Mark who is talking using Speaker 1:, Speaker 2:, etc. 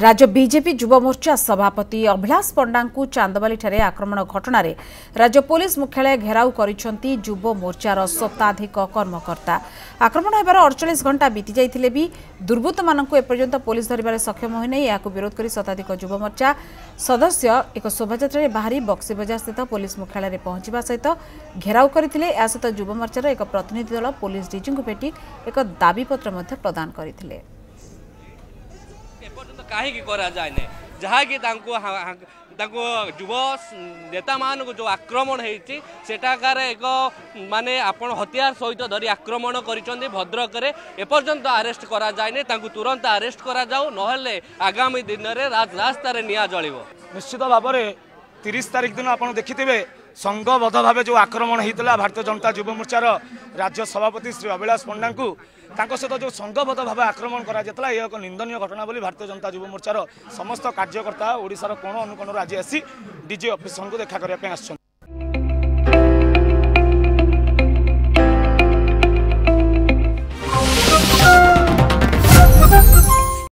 Speaker 1: राज्य बीजेपी युव मोर्चा सभापति अभिलाष पंडा को चांदबाली आक्रमण घटन राज्य पुलिस मुख्यालय घेराव करिसेंती युव मोर्चार शताधिक कर्मकर्ता। आक्रमण होबार 48 घंटा बीती जाइथिले भी दुर्बृत्त मानक एपर्यंत पुलिस धरिबार सक्षम होई नै। याकु विरोध करी शताधिक युव मोर्चा सदस्य एक शोभायात्रा बाहरी बक्सी बजार स्थित पुलिस मुख्यालय पहुंचवा सहित घेराव करथिले। या सहित युव मोर्चार एक प्रतिनिधि दल पुलिस डीजी को भेटी एक दाबीपत्र प्रदान करथिले।
Speaker 2: कहीं करा जाए जहाँकि युव नेता मान जो आक्रमण होटाकार एक माने आपण हथियार सहित धरी आक्रमण कर भद्रक एपर्यंत अरेस्ट करा जाए तुरंत अरेस्ट करा जाऊ नहले आगामी दिन में रास्ता निया जलिब।
Speaker 3: निश्चित भाव में 30 तारिख दिन आप देखिथे संघबद्ध भाव जो आक्रमण होता भारतीय जनता युव मोर्चार राज्य सभापति श्री अभिलाष पंडा को सहित जो संघबद्ध भाव आक्रमण करा यह एक निंदनीय घटना बोली भारतीय जनता युव मोर्चार समस्त कार्यकर्ता ओडिशार कोण अनुकोण आज आसी डीजी ऑफिस को देखा करने।